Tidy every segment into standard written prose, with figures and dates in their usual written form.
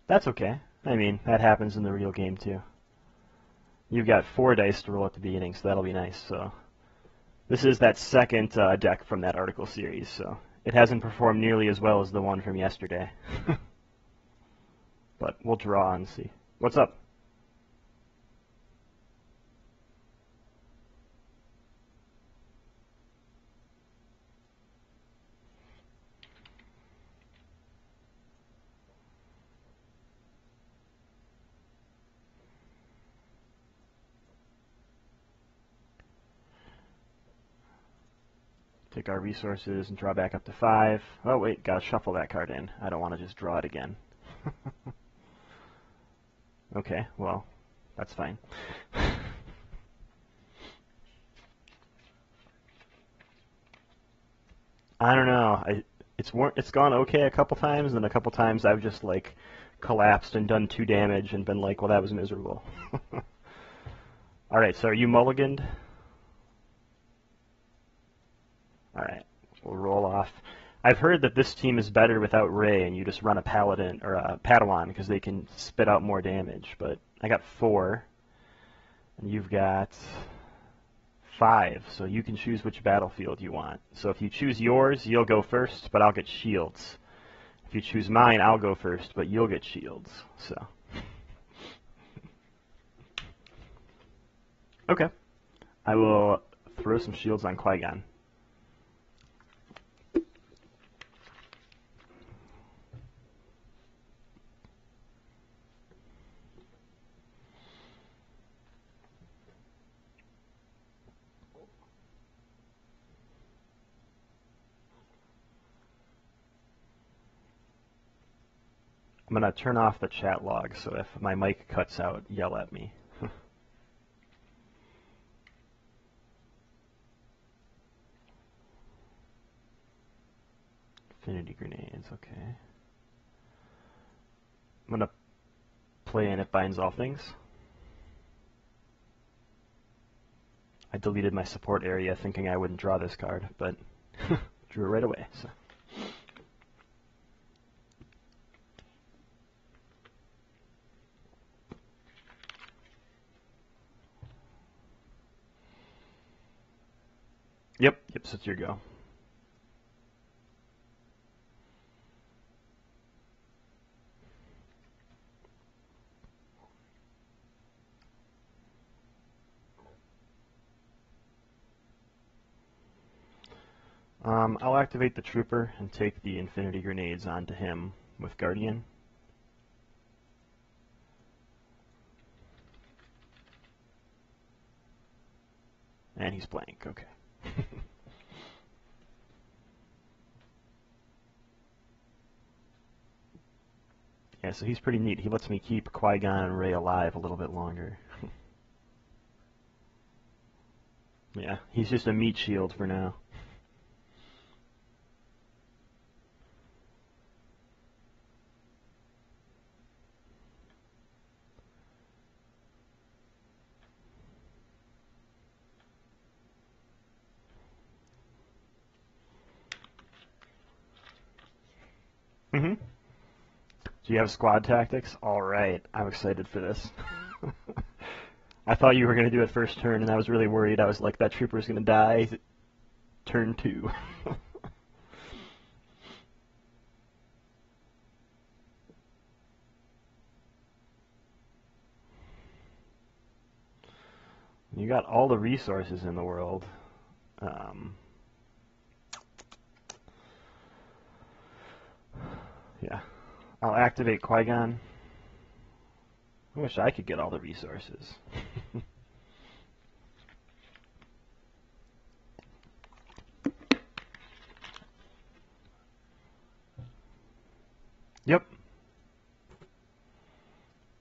That's okay. I mean, that happens in the real game too. You've got 4 dice to roll at the beginning, so that'll be nice. So this is that second deck from that article series, so it hasn't performed nearly as well as the one from yesterday. But we'll draw and see. What's up? Take our resources and draw back up to 5. Oh wait, gotta shuffle that card in. I don't want to just draw it again. Okay, well, that's fine. I don't know. It's gone okay a couple times, and a couple times I've just like collapsed and done 2 damage and been like, well, that was miserable. All right, so are you mulliganed? All right, we'll roll off. I've heard that this team is better without Ray, and you just run a Paladin or a Padalon because they can spit out more damage. But I got 4, and you've got 5, so you can choose which battlefield you want. So if you choose yours, you'll go first, but I'll get shields. If you choose mine, I'll go first, but you'll get shields. So, okay, I will throw some shields on Qui-Gon. I'm going to turn off the chat log, so if my mic cuts out, yell at me. Infinity grenades, okay. I'm going to play in It Binds All Things. I deleted my support area thinking I wouldn't draw this card, but drew it right away. So. Yep, so it's your go. I'll activate the Trooper and take the Infinity Grenades onto him with Guardian. And he's blank, okay. Yeah, so he's pretty neat. He lets me keep Qui-Gon and Rey alive a little bit longer. Yeah, he's just a meat shield for now. Mm-hmm. Do you have squad tactics? All right, I'm excited for this. I thought you were going to do it first turn, and I was really worried. I was like, that trooper's going to die turn 2. You got all the resources in the world. Yeah. I'll activate Qui-Gon. I wish I could get all the resources. Yep.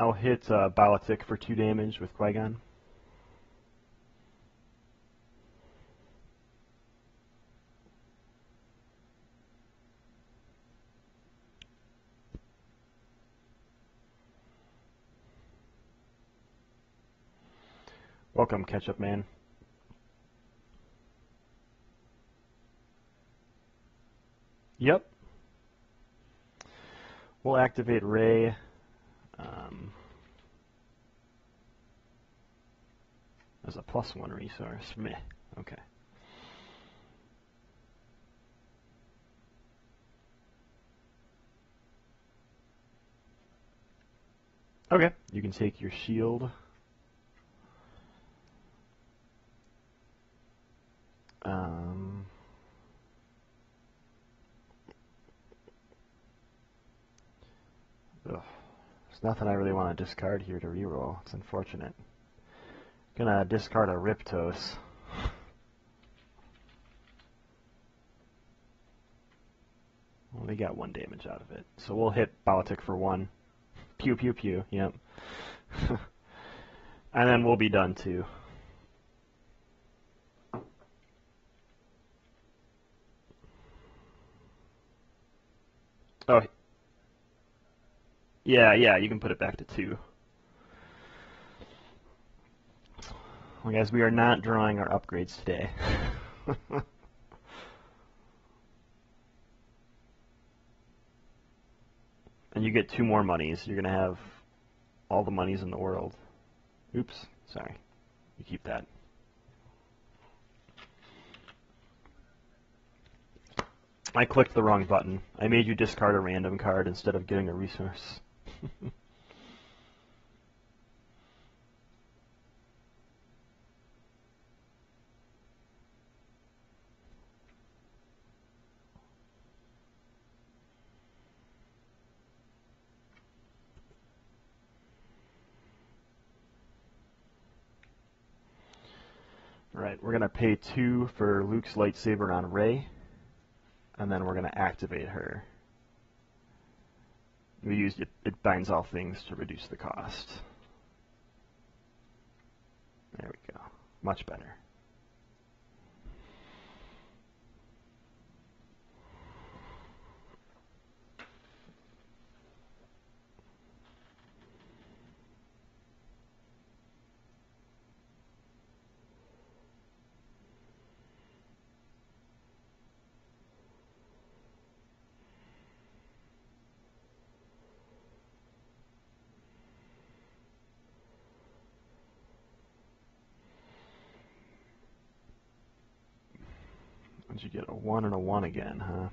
I'll hit Bala-tik for 2 damage with Qui-Gon. Welcome, Ketchup Man. Yep. We'll activate Rey There's a +1 resource. Meh. Okay. Okay, you can take your shield. There's nothing I really want to discard here to reroll. It's unfortunate. Gonna discard a Riptos. Well, they got 1 damage out of it. So we'll hit Bala-tik for 1. Pew, pew, pew. Yep. And then we'll be done, too. Oh. Yeah, you can put it back to 2. Well, guys, we are not drawing our upgrades today. And you get 2 more monies. You're going to have all the monies in the world. Oops, sorry. You keep that. I clicked the wrong button. I made you discard a random card instead of getting a resource. Right, we're going to pay 2 for Luke's lightsaber on Rey, and then we're going to activate her. We used it binds all things to reduce the cost. There we go. Much better. Once you get a 1 and a 1 again, huh?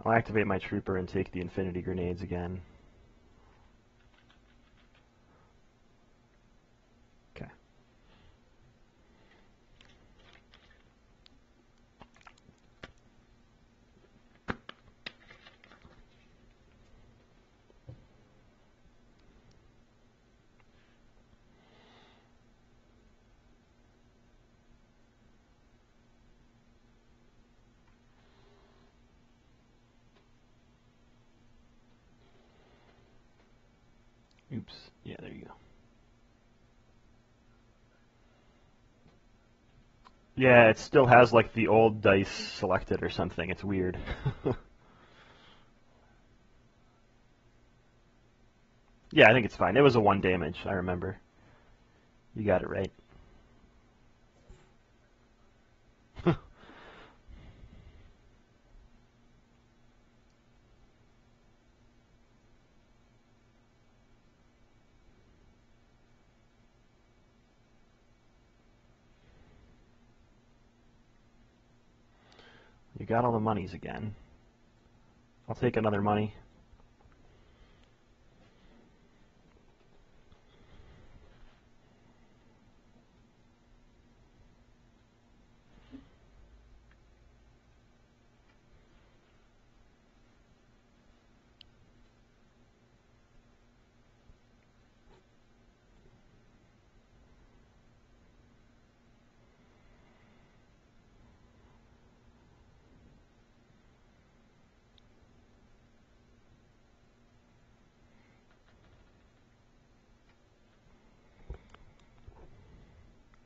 I'll activate my trooper and take the infinity grenades again. Okay. Oops. Yeah, there you go. Yeah, it still has like the old dice selected or something. It's weird. Yeah, I think it's fine. It was a 1 damage, I remember. You got it right. You got all the monies again. I'll take another money.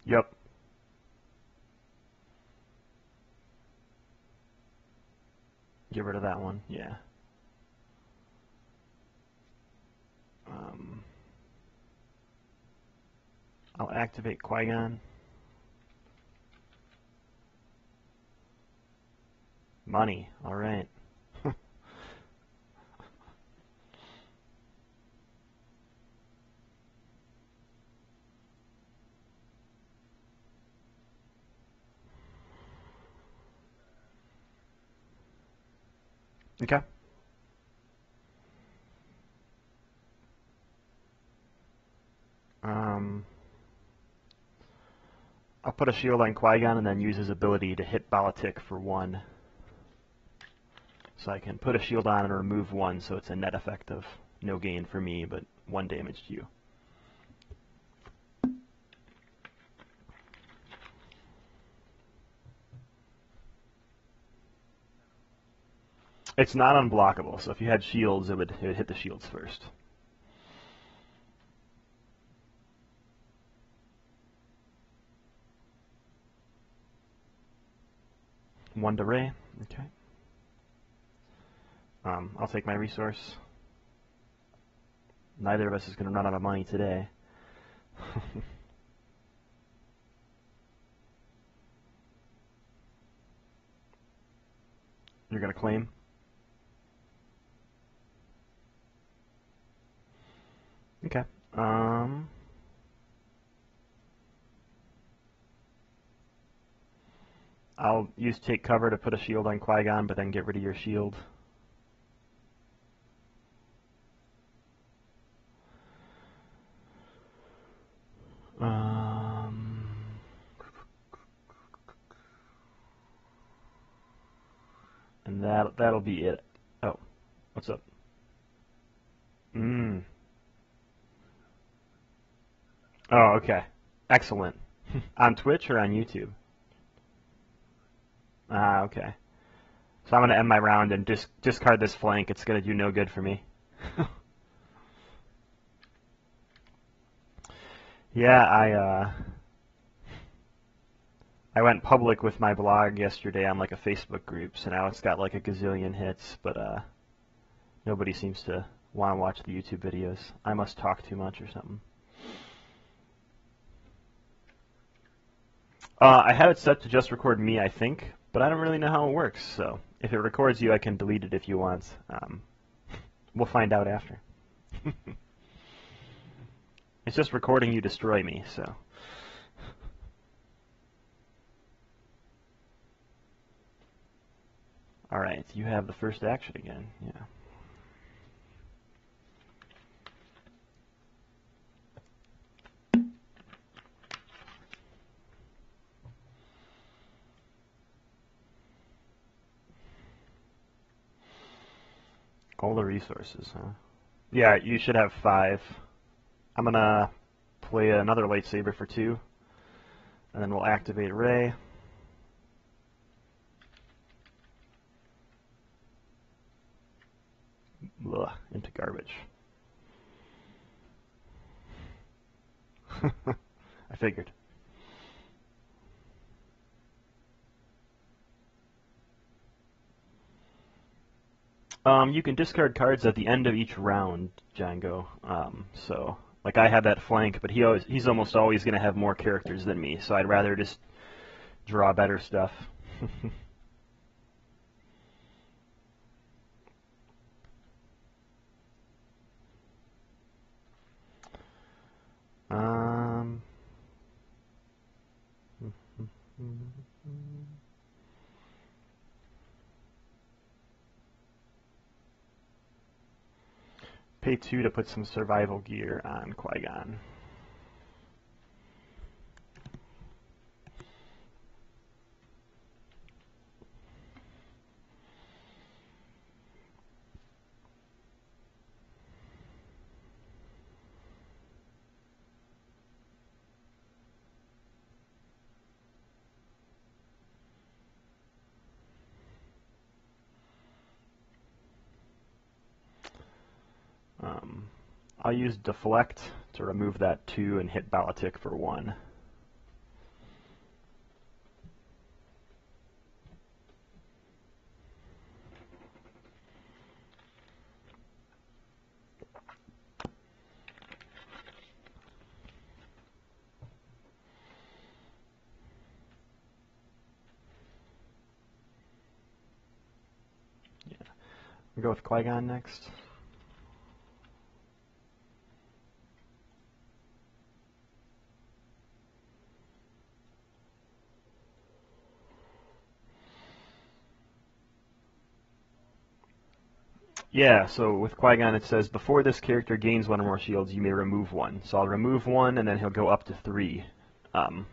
Yep. Get rid of that one. Yeah. I'll activate Qui-Gon. Money. All right. Okay. I'll put a shield on Qui-Gon and then use his ability to hit Bala-tik for 1. So I can put a shield on and remove 1, so it's a net effect of no gain for me, but 1 damage to you. It's not unblockable, so if you had shields, it would hit the shields first. One to Rey. Okay. I'll take my resource. Neither of us is going to run out of money today. You're going to claim? Okay. I'll use take cover to put a shield on Qui-Gon, but then get rid of your shield. And that'll be it. Oh, what's up? Oh, okay. Excellent. On Twitch or on YouTube? Ah, okay. So I'm going to end my round and discard this flank. It's going to do no good for me. Yeah, I went public with my blog yesterday on like a Facebook group, so now it's got like a gazillion hits, but nobody seems to want to watch the YouTube videos. I must talk too much or something. I have it set to just record me, I think, but I don't really know how it works, so if it records you, I can delete it if you want. We'll find out after. It's just recording you destroy me, so. Alright, you have the first action again, yeah. All the resources, huh? Yeah, you should have 5. I'm gonna play another lightsaber for 2, and then we'll activate Rey. Ugh, into garbage. I figured. You can discard cards at the end of each round, Django. So, like I had that flank, but he's almost always going to have more characters than me, so I'd rather just draw better stuff. Pay 2 to put some survival gear on Qui-Gon. I'll use deflect to remove that 2 and hit Bala-tik for 1. Yeah. We'll go with Qui-Gon next. Yeah, so with Qui-Gon it says, before this character gains one or more shields, you may remove one. So I'll remove one, and then he'll go up to 3, and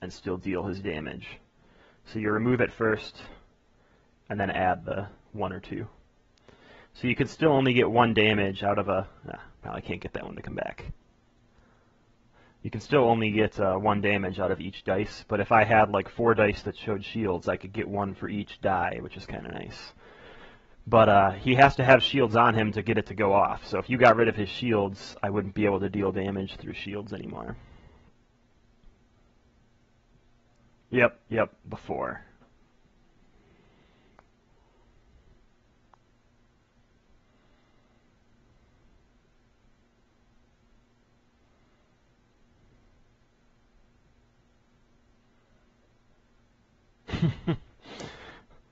still deal his damage. So you remove it first, and then add the 1 or 2. So you could still only get 1 damage out of a... Probably can't get that one to come back. You can still only get 1 damage out of each dice, but if I had like 4 dice that showed shields, I could get 1 for each die, which is kind of nice. But he has to have shields on him to get it to go off. So if you got rid of his shields, I wouldn't be able to deal damage through shields anymore. Yep, before.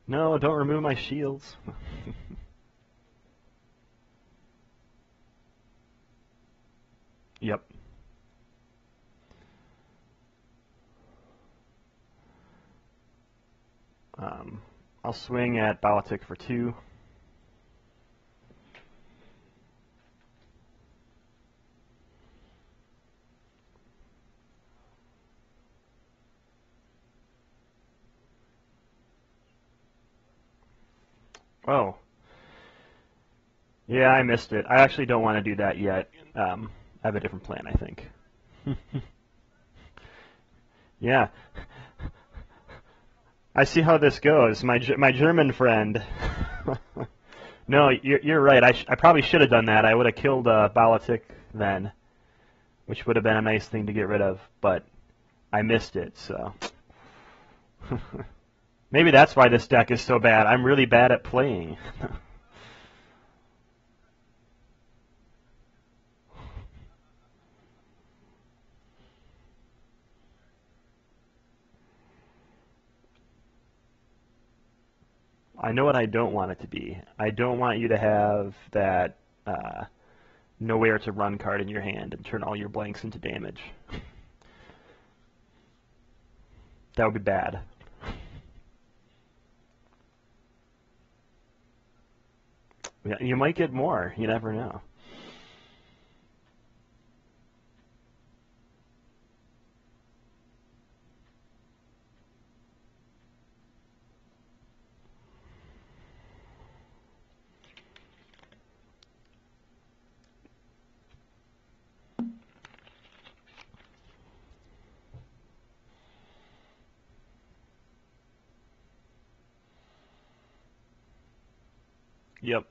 No, don't remove my shields. Yep. I'll swing at Bala-tik for 2. Oh. Yeah, I missed it. I actually don't want to do that yet. I have a different plan, I think. Yeah. I see how this goes. My German friend. No, you're right. I probably should have done that. I would have killed Bala-tik then, which would have been a nice thing to get rid of, but I missed it, so. Maybe that's why this deck is so bad. I'm really bad at playing. I know what I don't want it to be. I don't want you to have that nowhere to run card in your hand and turn all your blanks into damage. That would be bad. Yeah, you might get more. You never know. Yep.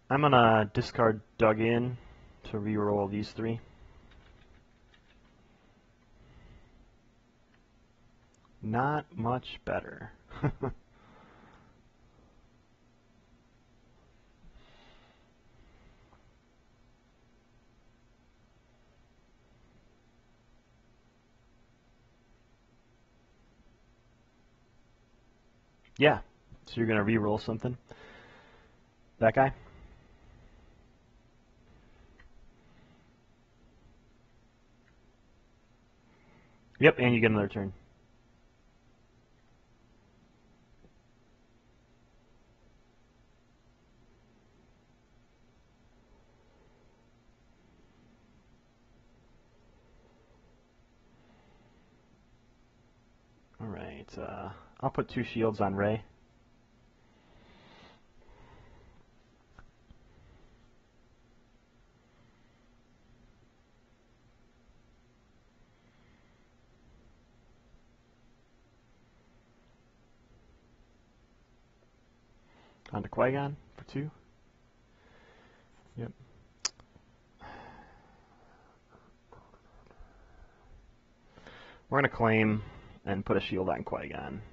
I'm gonna discard Dug In to reroll these 3. Not much better. Yeah. So you're gonna reroll something? That guy? Yep, and you get another turn. Alright, I'll put 2 shields on Rey. Onto Qui-Gon for 2. Yep. We're going to claim and put a shield on Qui-Gon.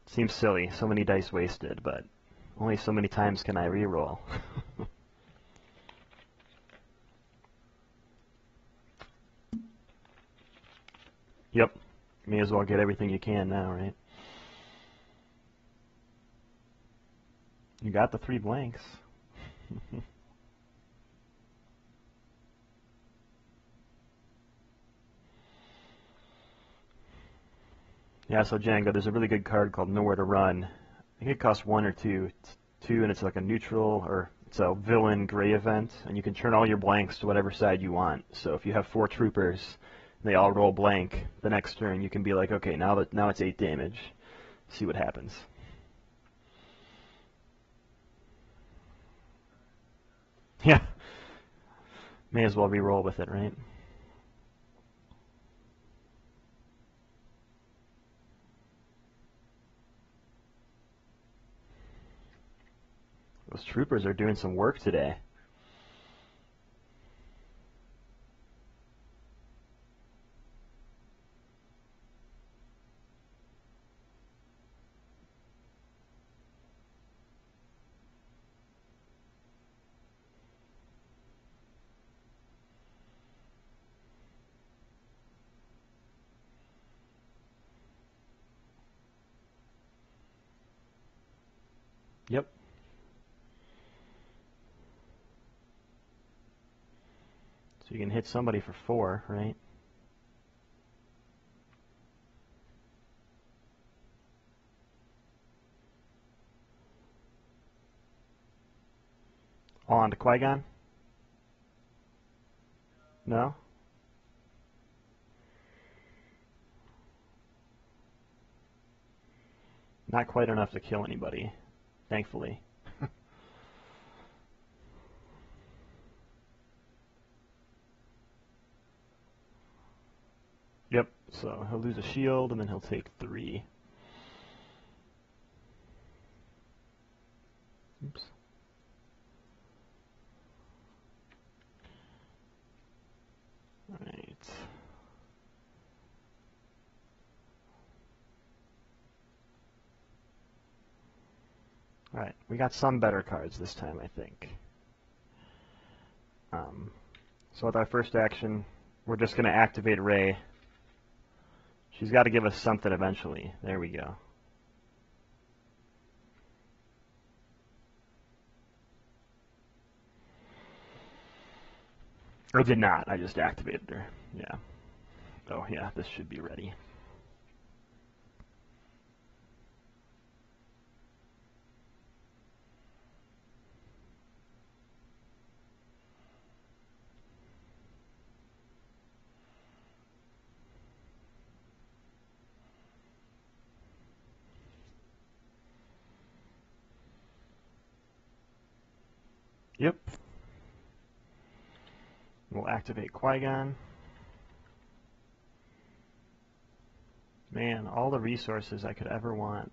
Seems silly, so many dice wasted, but only so many times can I reroll. Yep. May as well get everything you can now, right? You got the 3 blanks. Yeah, so Django, there's a really good card called Nowhere to Run. I think it costs 1 or 2. It's 2, and it's like a neutral, or it's a villain gray event, and you can turn all your blanks to whatever side you want. So if you have 4 troopers, and they all roll blank, the next turn you can be like, okay, now it's 8 damage. See what happens. Yeah. May as well re-roll with it, right? Those troopers are doing some work today. Yep. So you can hit somebody for 4, right? All on to Qui-Gon? No? Not quite enough to kill anybody, thankfully. Yep, so he'll lose a shield, and then he'll take 3. Oops. Alright. Alright, we got some better cards this time, I think. So with our first action, we're just going to activate Rey. She's got to give us something eventually. There we go. Or did not. I just activated her. Yeah. Oh, yeah, this should be ready. Yep. We'll activate Qui-Gon. Man, all the resources I could ever want.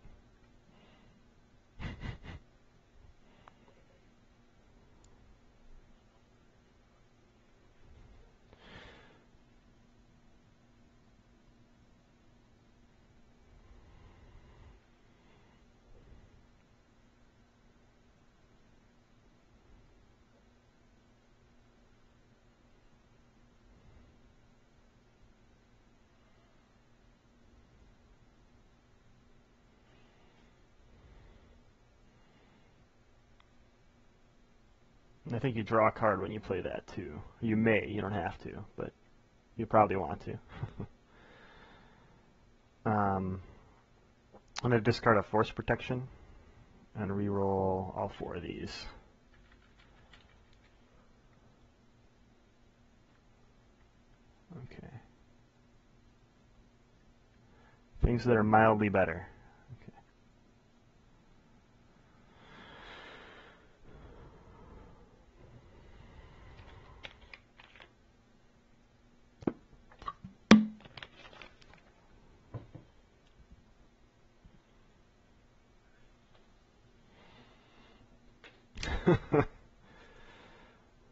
I think you draw a card when you play that too. You may, you don't have to, but you probably want to. I'm going to discard a Force Protection and reroll all 4 of these. Okay. Things that are mildly better.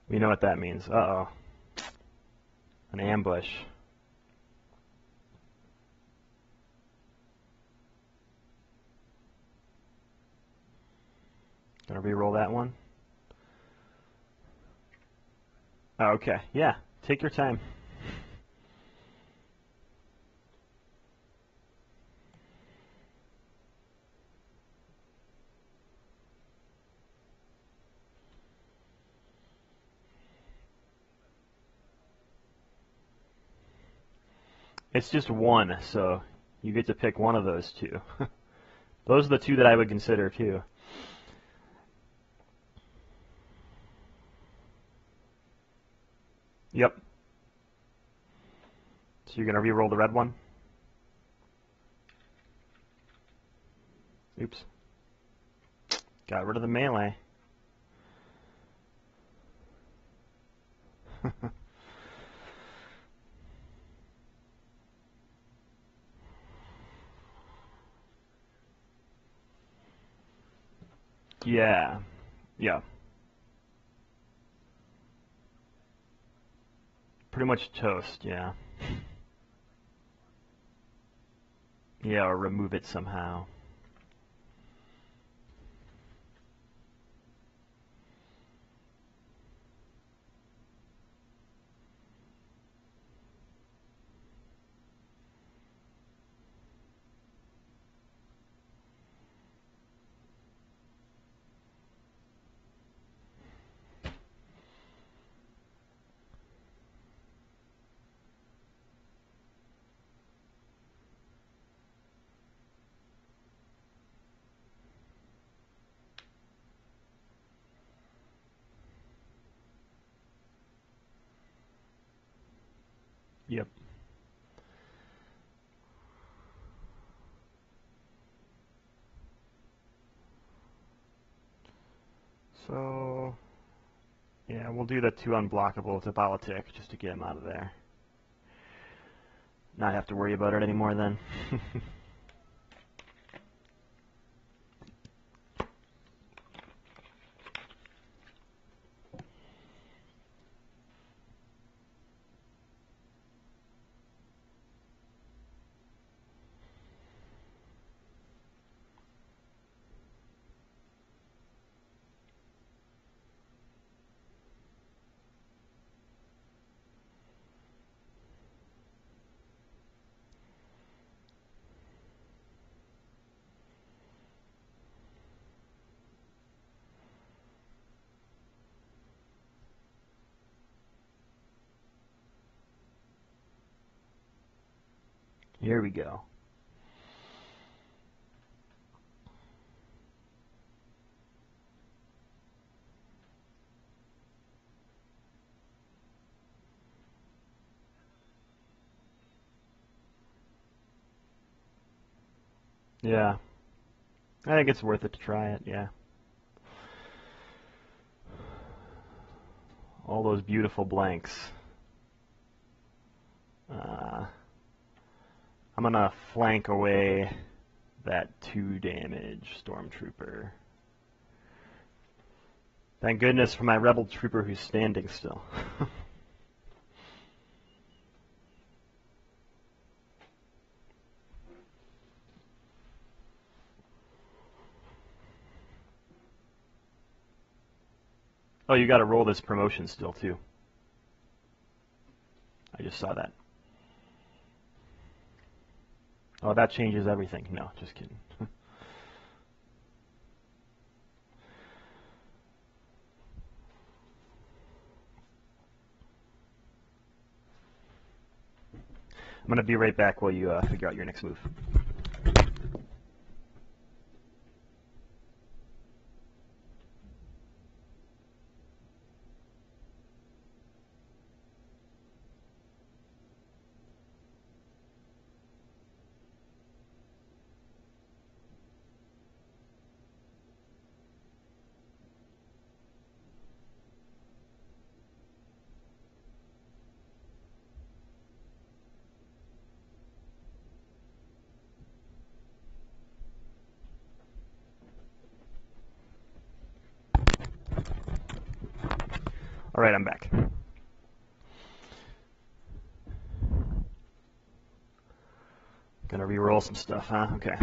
We know what that means. Uh-oh. An ambush. Gonna re-roll that one. Oh, okay, yeah. Take your time. It's just 1, so you get to pick one of those 2. Those are the 2 that I would consider too. Yep. So you're going to re-roll the red one? Oops. Got rid of the melee. Yeah. Yeah. Pretty much toast, yeah. Yeah, or remove it somehow. Yep. So, yeah, we'll do the 2 unblockable with the Bala-tik just to get him out of there. Not have to worry about it anymore then. Here we go. Yeah. I think it's worth it to try it, yeah. All those beautiful blanks. I'm gonna flank away that 2 damage Stormtrooper. Thank goodness for my Rebel Trooper who's standing still. Oh, you gotta roll this promotion still, too. I just saw that. Oh, that changes everything. No, just kidding. I'm going to be right back while you figure out your next move. All right, I'm back. Gonna re-roll some stuff, huh? Okay.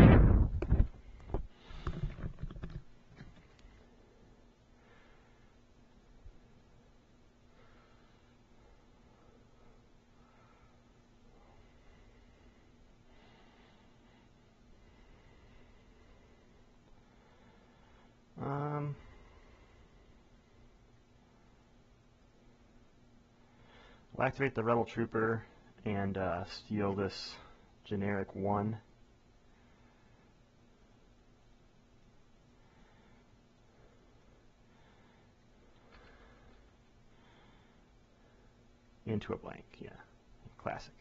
We'll activate the Rebel Trooper and steal this generic 1. Into a blank, yeah. Classic.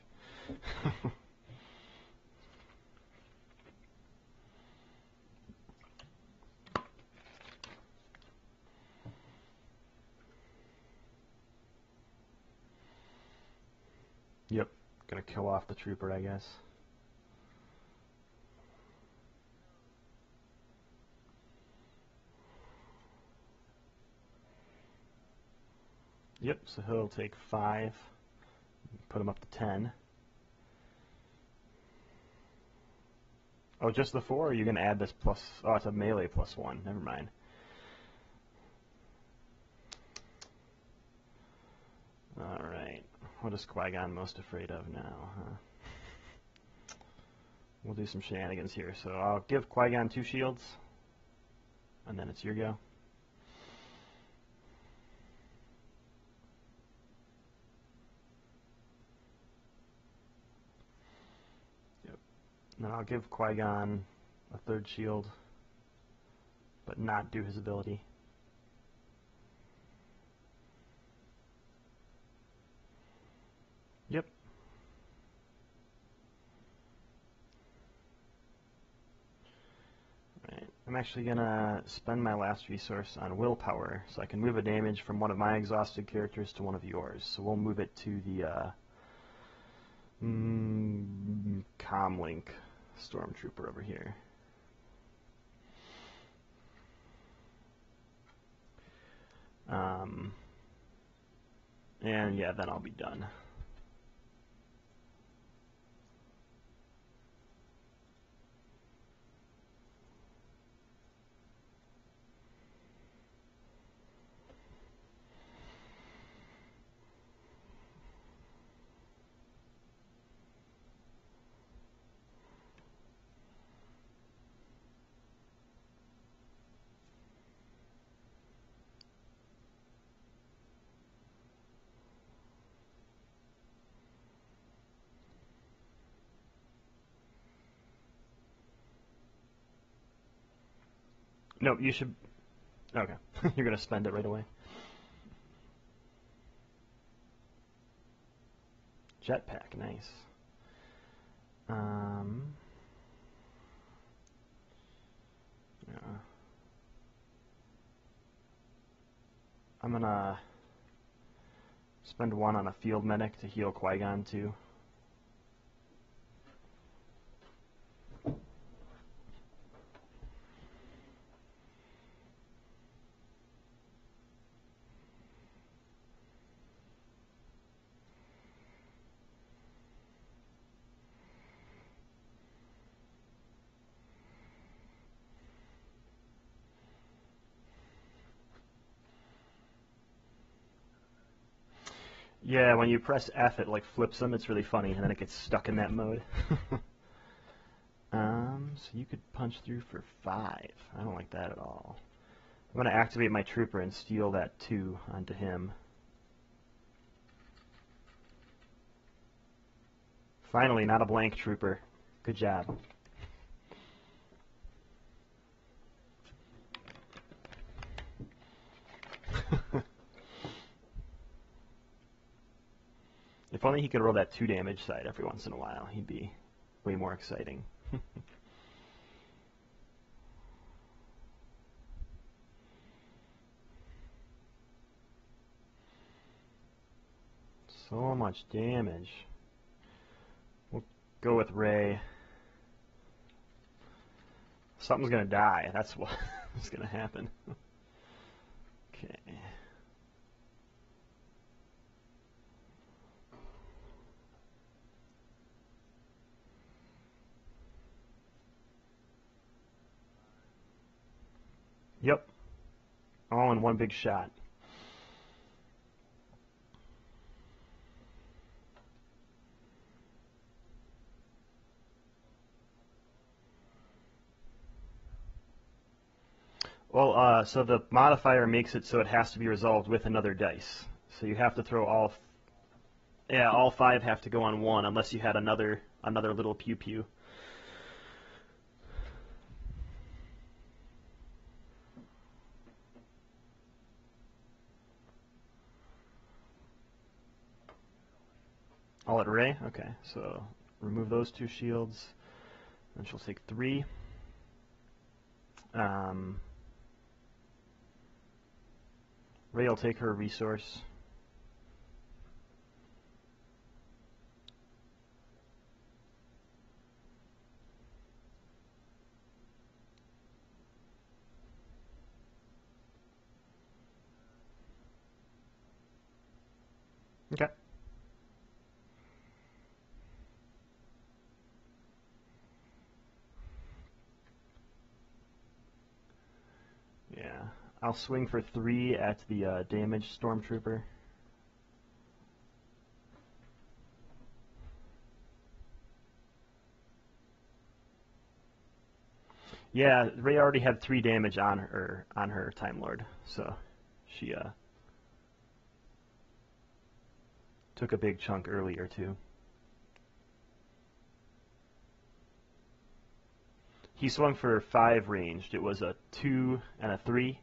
Yep, gonna kill off the trooper, I guess. Yep, so he'll take 5, put him up to 10. Oh, just the 4, or are you gonna add this plus, oh, it's a melee +1, never mind. Alright, what is Qui-Gon most afraid of now, huh? We'll do some shenanigans here, so I'll give Qui-Gon 2 shields, and then it's your go. Yep. And then I'll give Qui-Gon a 3rd shield, but not do his ability. Yep. Right. I'm actually going to spend my last resource on willpower, so I can move a damage from one of my exhausted characters to one of yours. So we'll move it to the Comlink Stormtrooper over here. And yeah, then I'll be done. No, you should... Okay. You're going to spend it right away. Jetpack, nice. Yeah. I'm going to spend 1 on a field medic to heal Qui-Gon too. Yeah, when you press F, it like flips them. It's really funny, and then it gets stuck in that mode. So you could punch through for 5. I don't like that at all. I'm going to activate my trooper and steal that 2 onto him. Finally, not a blank trooper. Good job. If only he could roll that 2 damage side every once in a while, he'd be way more exciting. So much damage. We'll go with Rey. Something's gonna die. That's what's gonna happen. Okay. Yep. All in one big shot. Well, so the modifier makes it so it has to be resolved with another dice. So you have to throw all, yeah, all 5 have to go on 1 unless you had another little pew pew. All at Ray? Okay, so remove those 2 shields. And she'll take 3. Ray will take her resource. Okay. Yeah, I'll swing for 3 at the damaged stormtrooper. Yeah, Rey already had 3 damage on her Time Lord, so she took a big chunk earlier too. He swung for 5 ranged. It was a 2 and a 3,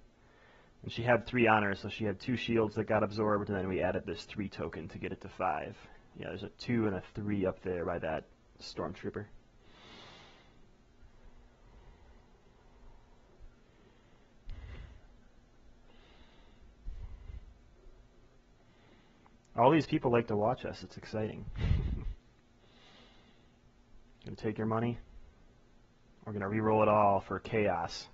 and she had 3 on her, so she had 2 shields that got absorbed, and then we added this 3 token to get it to 5. Yeah, there's a 2 and a 3 up there by that stormtrooper. All these people like to watch us. It's exciting. Gonna take your money? We're gonna re-roll it all for chaos.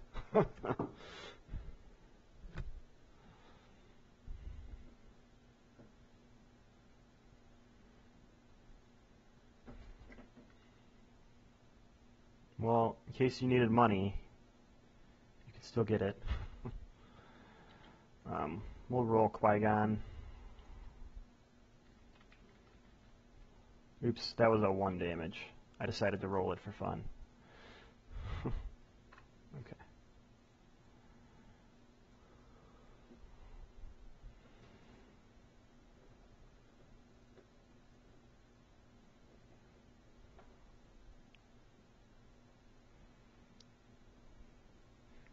Well, in case you needed money, you can still get it. We'll roll Qui-Gon. Oops, that was a 1 damage. I decided to roll it for fun. Okay.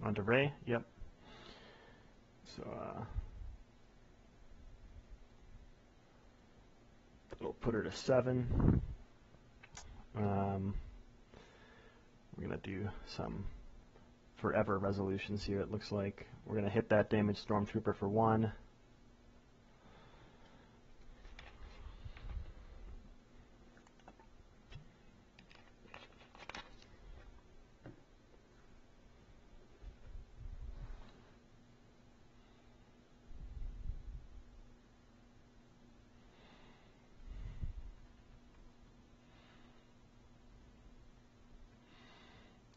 On to Rey, yep. So, we'll put her to 7. We're going to do some forever resolutions here, it looks like. We're going to hit that damaged stormtrooper for 1.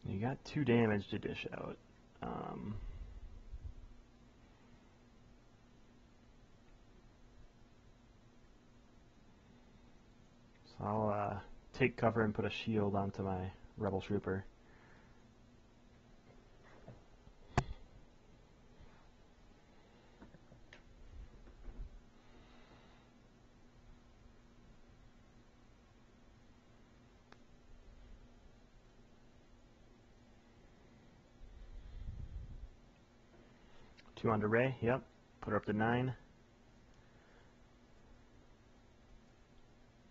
You got 2 damage to dish out. So I'll take cover and put a shield onto my rebel trooper. Two onto Rey, yep. Put her up to 9.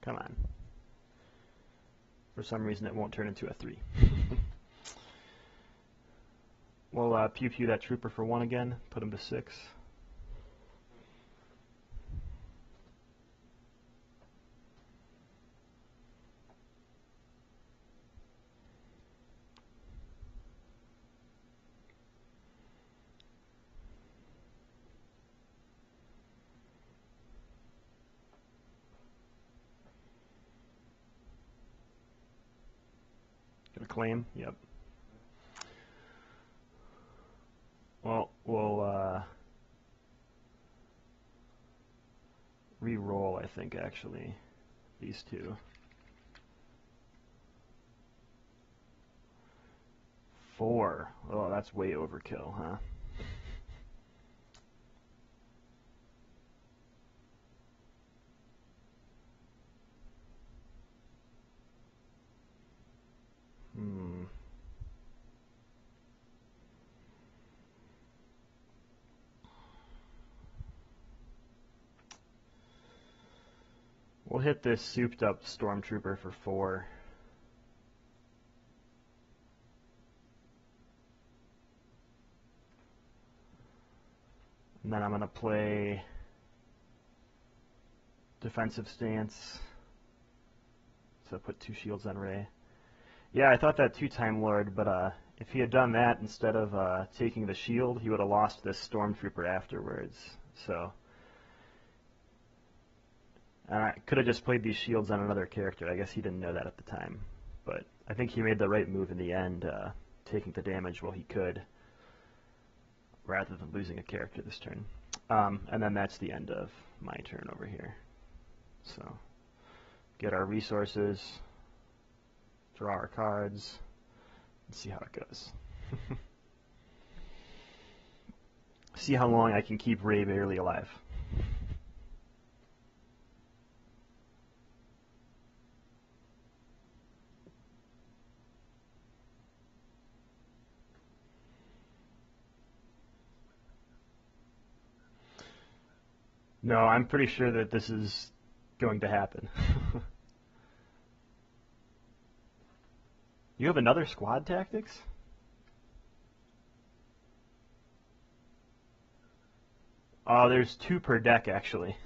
Come on. For some reason it won't turn into a 3. We'll pew-pew that trooper for 1 again, put him to 6. Gonna claim, yep. Well, we'll re-roll, I think, actually, these 2. 4. Oh, that's way overkill, huh? We'll We'll hit this souped up stormtrooper for 4. And then I'm going to play defensive stance. So put 2 shields on Rey. Yeah, I thought that 2 Time Lord, but if he had done that instead of taking the shield, he would have lost this stormtrooper afterwards. So I could have just played these shields on another character. I guess he didn't know that at the time. But I think he made the right move in the end, taking the damage while he could, rather than losing a character this turn. And then that's the end of my turn over here. So get our resources, draw our cards, and see how it goes. See how long I can keep Rey barely alive. No, I'm pretty sure that this is going to happen. You have another squad tactics? Oh, there's 2 per deck, actually.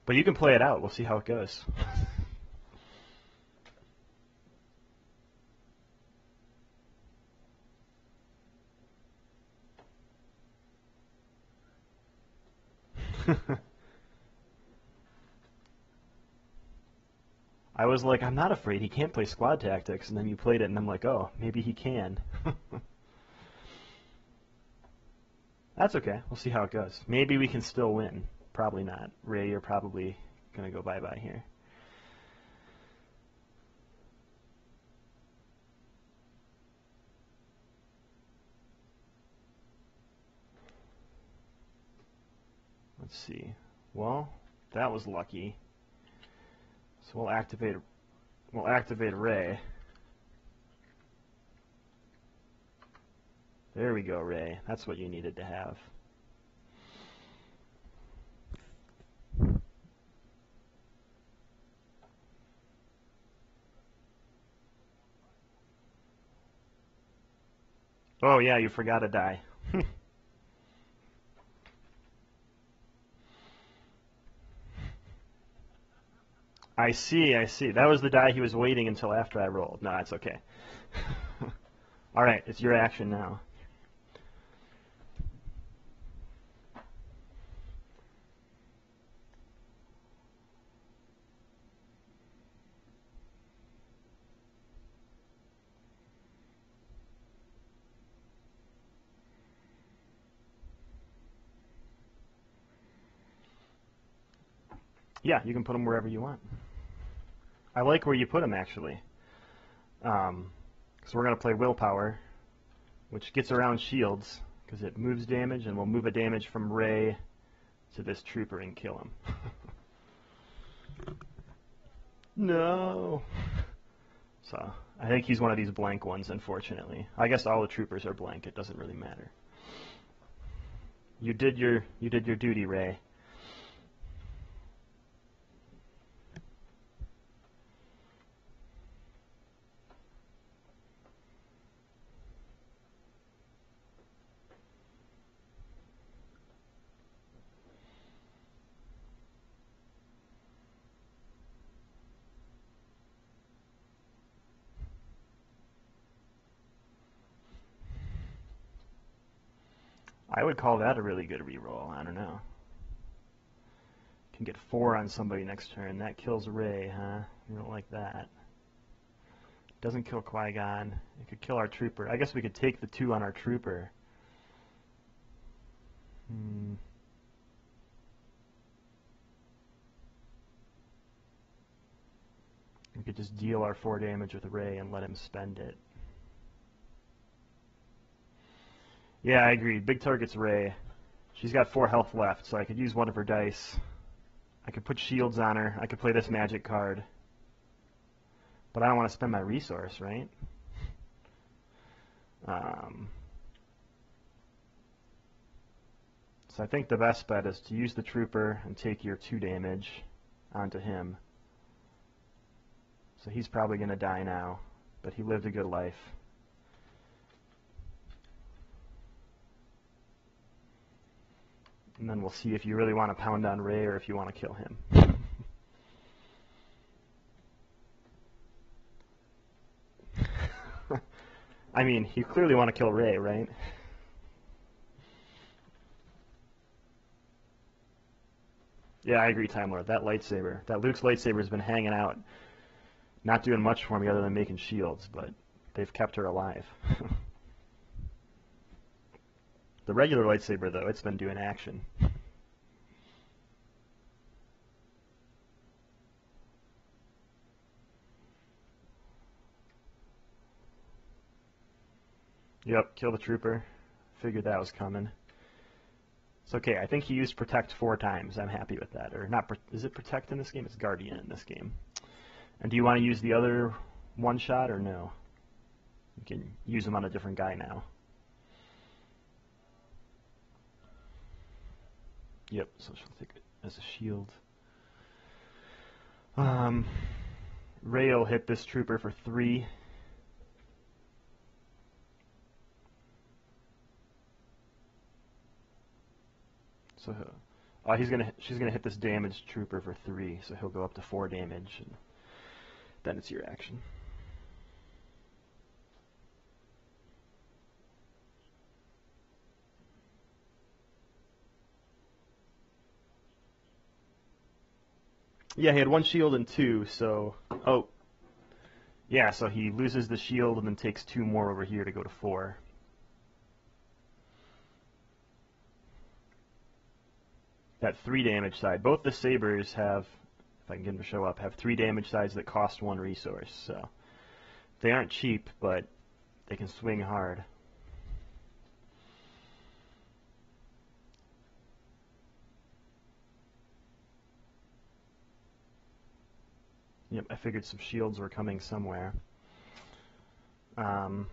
But you can play it out. We'll see how it goes. I was like, I'm not afraid. He can't play squad tactics. And then you played it, and I'm like, oh, maybe he can. That's okay. We'll see how it goes. Maybe we can still win. Probably not. Rey, you're probably going to go bye-bye here. Let's see. Well, that was lucky. So we'll activate Rey. There we go, Rey. That's what you needed to have. Oh yeah, you forgot a die. I see, I see. That was the die he was waiting until after I rolled. No, that's okay. Alright, it's your action now. Yeah, you can put them wherever you want. I like where you put them, actually. Because we're going to play Willpower, which gets around shields, because it moves damage, and we'll move a damage from Rey to this trooper and kill him. No! So, I think he's one of these blank ones, unfortunately. I guess all the troopers are blank. It doesn't really matter. You did your duty, Rey. I would call that a really good reroll. I don't know. Can get 4 on somebody next turn. That kills Rey, huh? You don't like that. Doesn't kill Qui-Gon. It could kill our trooper. I guess we could take the 2 on our trooper. We could just deal our 4 damage with Rey and let him spend it. Yeah, I agree. Big target's Rey. She's got 4 health left, so I could use one of her dice. I could put shields on her. I could play this magic card. But I don't want to spend my resource, right? So I think the best bet is to use the trooper and take your 2 damage, onto him. So he's probably going to die now, but he lived a good life. And then we'll see if you really want to pound on Ray or if you want to kill him. I mean, you clearly want to kill Ray, right? Yeah, I agree, Time Lord. That lightsaber, that Luke's lightsaber has been hanging out, not doing much for me other than making shields, but they've kept her alive. The regular lightsaber, though, it's been doing action. Yep, kill the trooper. Figured that was coming. It's okay. I think he used Protect 4 times. I'm happy with that. Or not? Is it Protect in this game? It's Guardian in this game. And do you want to use the other one shot or no? You can use them on a different guy now. Yep. So she'll take it as a shield. Ray will hit this trooper for 3. So she's gonna hit this damaged trooper for 3, so he'll go up to 4 damage, and then it's your action. Yeah, he had 1 shield and 2, so yeah, so he loses the shield and then takes 2 more over here to go to 4. That 3 damage side. Both the sabers have, if I can get them to show up, have 3 damage sides that cost 1 resource. So they aren't cheap, but they can swing hard. Yep, I figured some shields were coming somewhere. I'm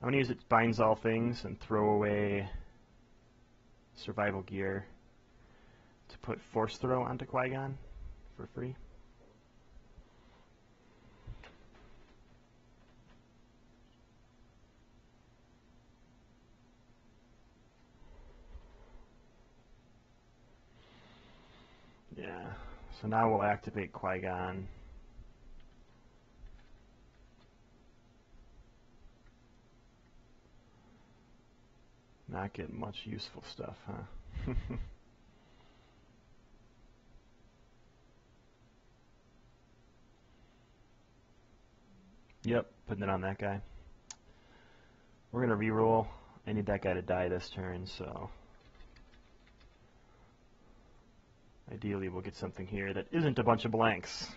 going to use it binds all things and throw away survival gear to put Force Throw onto Qui-Gon for free. Yeah, so now we'll activate Qui-Gon. Not getting much useful stuff, huh? Yep, putting it on that guy. We're going to reroll. I need that guy to die this turn, so ideally we'll get something here that isn't a bunch of blanks.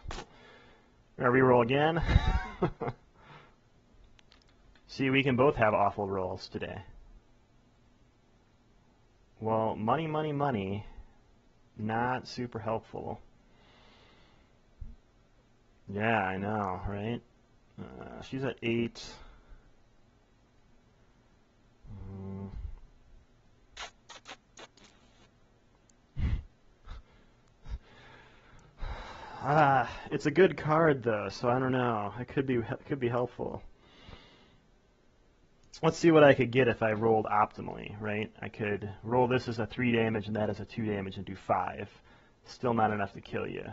We're going to reroll again. See, we can both have awful rolls today. Well, money, money, money, not super helpful. Yeah, I know, right? She's at 8. It's a good card though, so I don't know. It could be helpful. Let's see what I could get if I rolled optimally, right? I could roll this as a 3 damage and that as a 2 damage and do 5. Still not enough to kill you.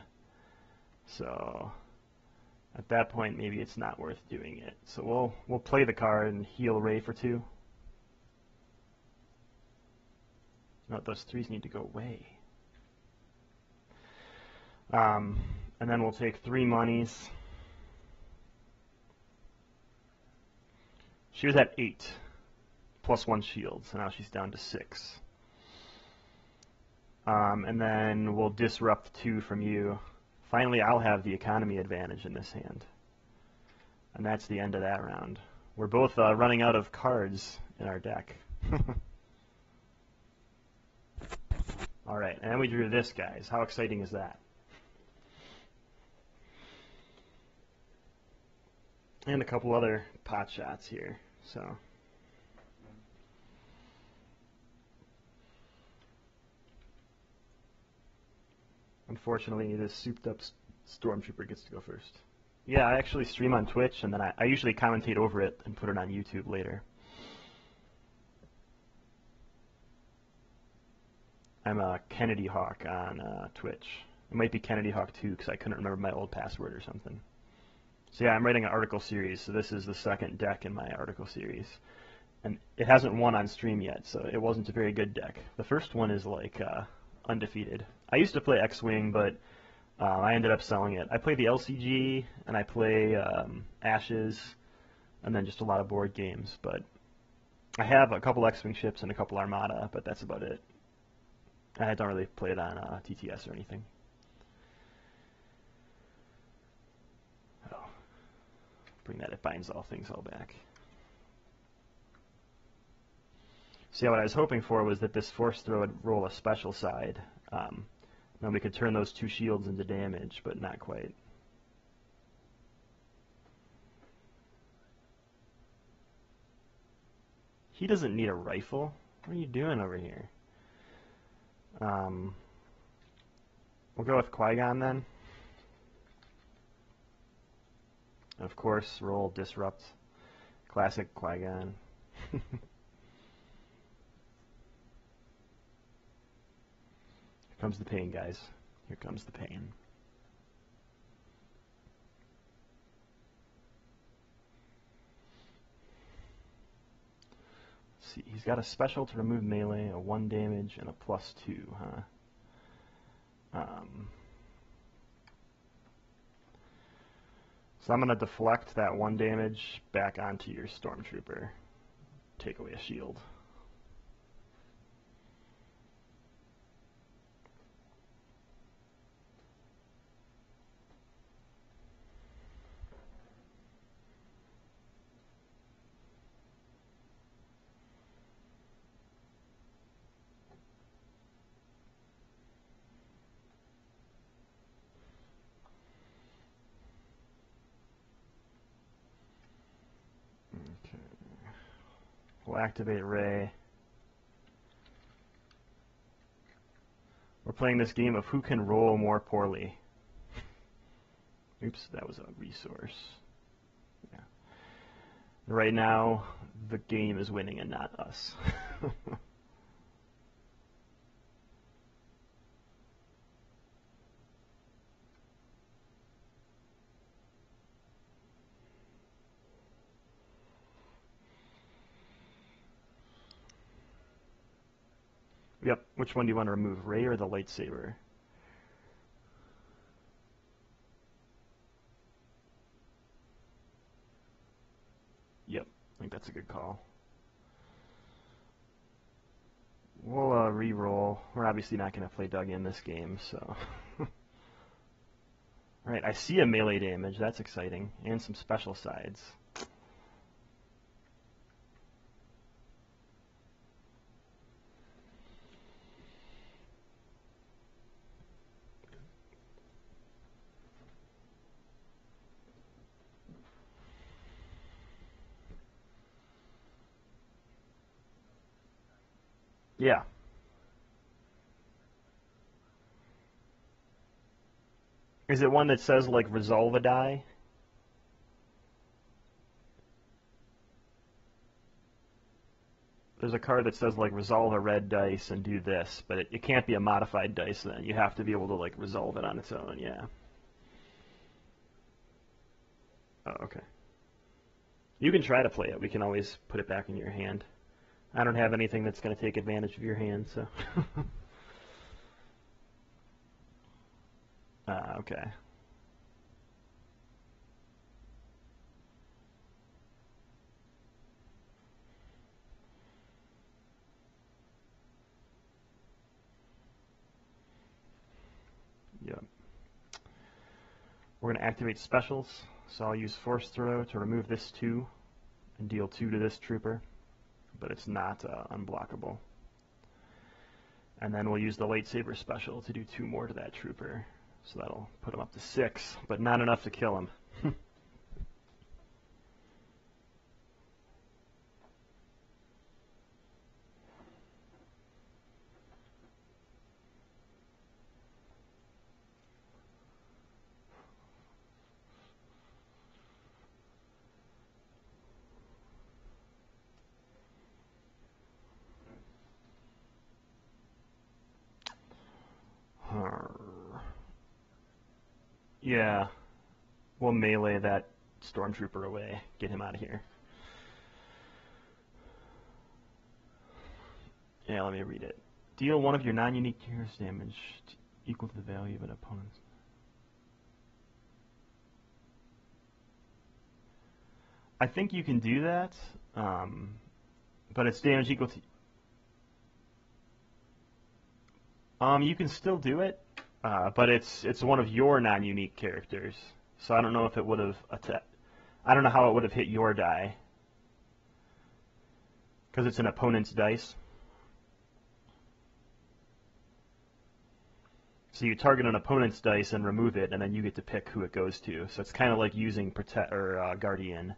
So at that point, maybe it's not worth doing it. So we'll play the card and heal Ray for 2. No, those 3s need to go away. And then we'll take 3 monies. She was at 8, plus 1 shield, so now she's down to 6. And then we'll disrupt 2 from you. Finally, I'll have the economy advantage in this hand. And that's the end of that round. We're both running out of cards in our deck. Alright, and then we drew this, guys. How exciting is that? And a couple other pot shots here. So Unfortunately, this souped-up stormtrooper gets to go first. Yeah, I actually stream on Twitch, and then I usually commentate over it and put it on YouTube later. I'm a Kennedy Hawk on Twitch. It might be Kennedy Hawk 2 because I couldn't remember my old password or something. So yeah, I'm writing an article series, so this is the second deck in my article series. And it hasn't won on stream yet, so it wasn't a very good deck. The first one is like undefeated. I used to play X-Wing, but I ended up selling it. I play the LCG, and I play Ashes, and then just a lot of board games. But I have a couple X-Wing ships and a couple Armada, but that's about it. I don't really play it on TTS or anything. Oh, bring that, it binds all things all back. So yeah, what I was hoping for was that this force throw would roll a special side. Then we could turn those two shields into damage, but not quite. He doesn't need a rifle. What are you doing over here? We'll go with Qui-Gon then. Of course, roll Disrupt. Classic Qui-Gon. Here comes the pain, guys. Here comes the pain. Let's see, he's got a special to remove melee, a 1 damage, and a +2, huh? So I'm going to deflect that 1 damage back onto your Stormtrooper. Take away a shield. Okay. We'll activate Rey. We're playing this game of who can roll more poorly. Oops, that was a resource. Yeah. Right now, the game is winning and not us. Yep, which one do you want to remove, Rey or the lightsaber? Yep, I think that's a good call. We'll re-roll. We're obviously not going to play Doug in this game, so... Right, I see a melee damage. That's exciting. And some special sides. Yeah. Is it one that says, like, resolve a die? There's a card that says, like, resolve a red dice and do this, but it can't be a modified dice then. You have to be able to, like, resolve it on its own, yeah. Oh, okay. You can try to play it. We can always put it back in your hand. I don't have anything that's going to take advantage of your hand, so... Okay. Yep. We're going to activate specials, so I'll use Force Throw to remove this 2 and deal 2 to this trooper, but it's not unblockable. And then we'll use the lightsaber special to do 2 more to that trooper, so that'll put him up to 6, but not enough to kill him. Yeah, we'll melee that stormtrooper away. Get him out of here. Yeah, let me read it. Deal one of your non-unique terrorist damage equal to the value of an opponent's. I think you can do that, but it's damage equal to. You can still do it, but it's one of your non-unique characters. So I don't know if it would have I don't know how it would have hit your die, because it's an opponent's dice. So you target an opponent's dice and remove it, and then you get to pick who it goes to. So it's kind of like using Protect or Guardian.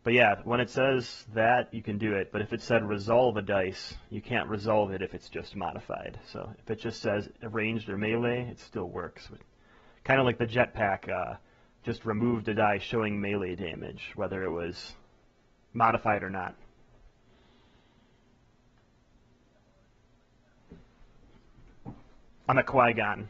But yeah, when it says that, you can do it. But if it said resolve a dice, you can't resolve it if it's just modified. So if it just says ranged or melee, it still works. Kind of like the jetpack, just removed a die showing melee damage, whether it was modified or not. On a Qui-Gon.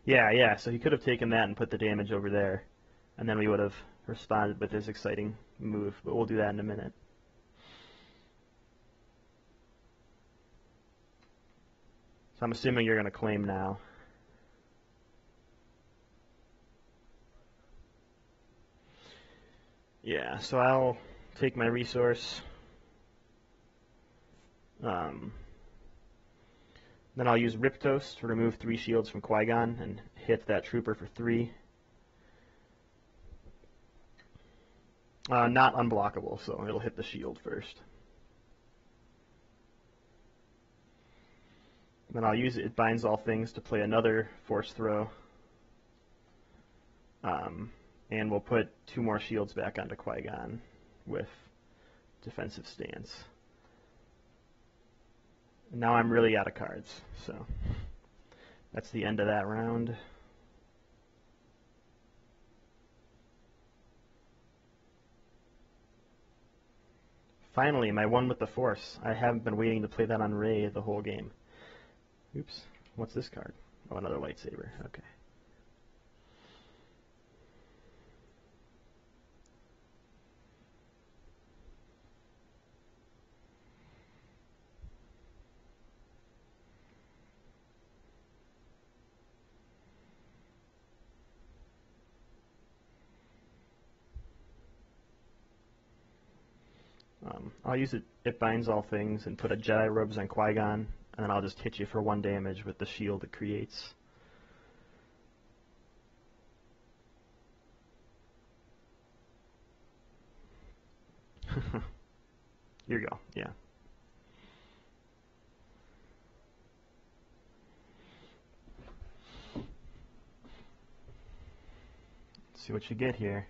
Yeah, so he could have taken that and put the damage over there, and then we would have responded with his exciting move, but we'll do that in a minute. So I'm assuming you're going to claim now. Yeah, so I'll take my resource. Then I'll use Riptos to remove 3 shields from Qui-Gon and hit that trooper for 3. Not unblockable, so it'll hit the shield first. Then I'll use It Binds All Things to play another Force Throw. And we'll put 2 more shields back onto Qui-Gon with Defensive Stance. And now I'm really out of cards, so that's the end of that round. Finally, my one with the Force. I haven't been waiting to play that on Rey the whole game. Oops, what's this card? Oh, another lightsaber, okay. I'll use It Binds All Things and put a Jedi Robes on Qui-Gon, and then I'll just hit you for 1 damage with the shield it creates. Here you go, yeah. Let's see what you get here.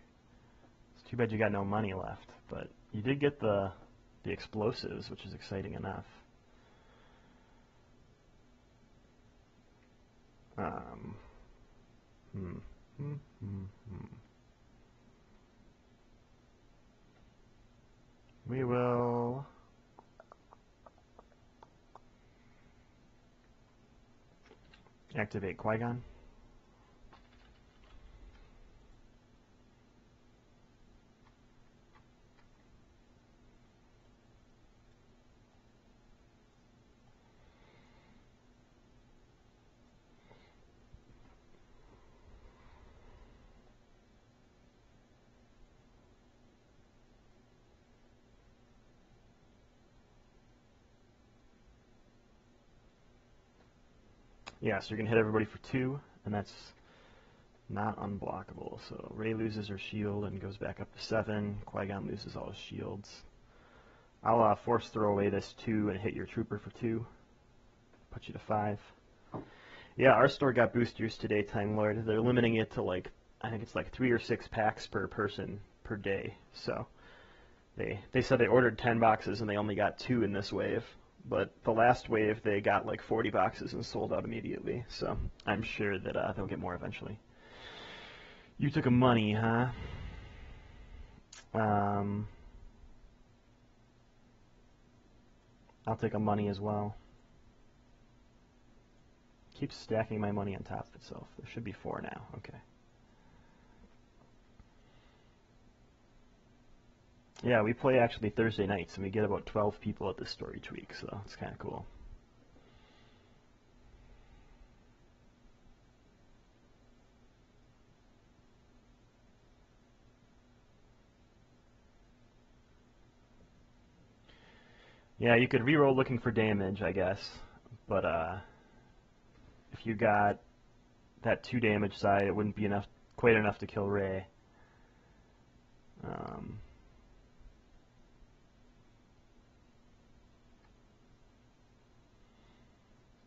It's too bad you got no money left, but you did get the explosives, which is exciting enough. We will activate Qui-Gon. Yeah, so you're going to hit everybody for 2, and that's not unblockable. So Rey loses her shield and goes back up to 7. Qui-Gon loses all his shields. I'll Force Throw away this 2 and hit your trooper for 2. Put you to 5. Yeah, our store got boosters today, Time Lord. They're limiting it to I think it's 3 or 6 packs per person per day. So they said they ordered 10 boxes and they only got 2 in this wave. But the last wave, they got 40 boxes and sold out immediately. So I'm sure that they'll get more eventually. You took a money, huh? I'll take a money as well. Keeps stacking my money on top of itself. There should be 4 now. Okay. Yeah, we play actually Thursday nights, and we get about 12 people at this store each week, so it's kind of cool. Yeah, you could reroll looking for damage, I guess, but if you got that 2 damage side, it wouldn't be quite enough to kill Ray.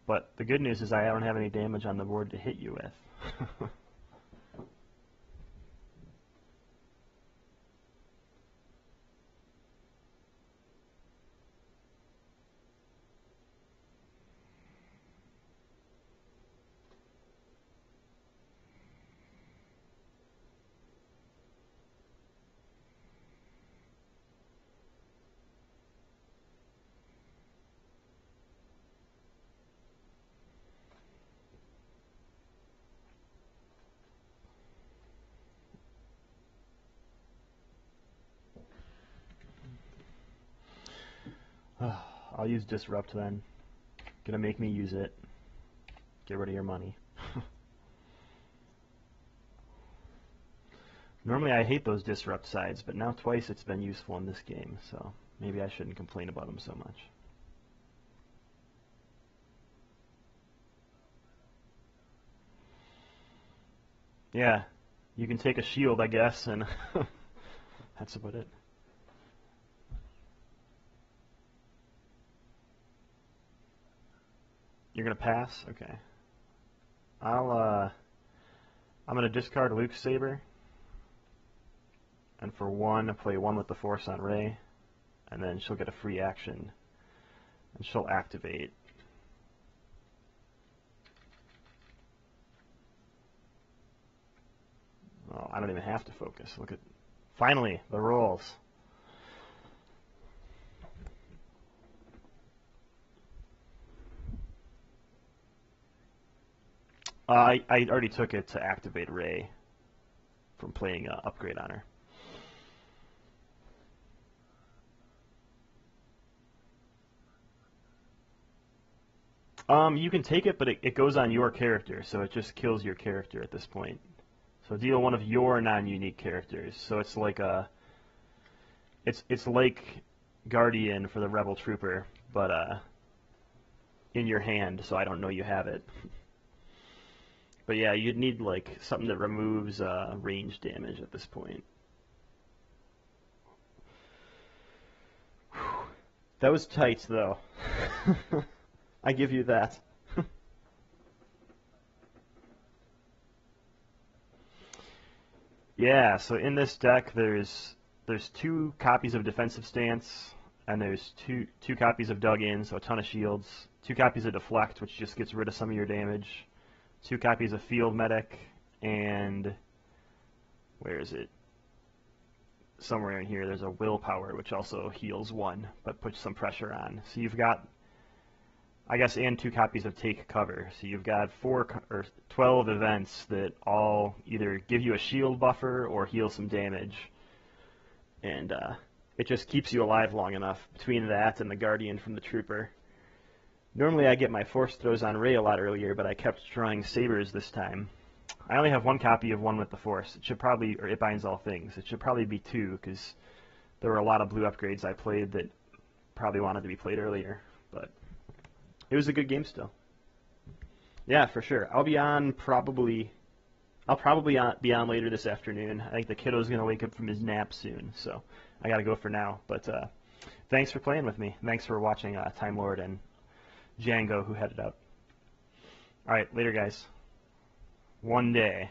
But the good news is I don't have any damage on the board to hit you with. I'll use Disrupt then. Gonna make me use it. Get rid of your money. Normally I hate those Disrupt sides, but now twice it's been useful in this game, so maybe I shouldn't complain about them so much. Yeah, you can take a shield, I guess, and that's about it. You're gonna pass? Okay. I'm gonna discard Luke's Saber, and for 1, I play 1 with the Force on Ray, and then she'll get a free action, and she'll activate. Oh, I don't even have to focus. Look at, finally, the rolls. I already took it to activate Ray from playing Upgrade on her. You can take it, but it goes on your character, so it just kills your character at this point. So deal 1 of your non-unique characters. So it's like it's like Guardian for the Rebel Trooper, but in your hand, so I don't know you have it. But yeah, you'd need like something that removes range damage at this point. Whew. That was tight, though. I give you that. Yeah, so in this deck there's 2 copies of Defensive Stance, and there's two copies of Dug In, so a ton of shields, 2 copies of Deflect, which just gets rid of some of your damage, 2 copies of Field Medic, and where is it? Somewhere in here there's a Willpower, which also heals 1, but puts some pressure on. So you've got, I guess, and 2 copies of Take Cover. So you've got 12 events that all either give you a shield buffer or heal some damage. And it just keeps you alive long enough between that and the Guardian from the Trooper. Normally I get my Force Throws on Ray a lot earlier, but I kept drawing Sabers this time. I only have 1 copy of 1 with the Force. It should probably, or It Binds All Things. It should probably be 2, because there were a lot of blue upgrades I played that probably wanted to be played earlier. But it was a good game still. Yeah, for sure. I'll be on probably be on later this afternoon. I think the kiddo's going to wake up from his nap soon, so I got to go for now. But thanks for playing with me. Thanks for watching Time Lord and Django, who headed out. All right, later, guys. One day.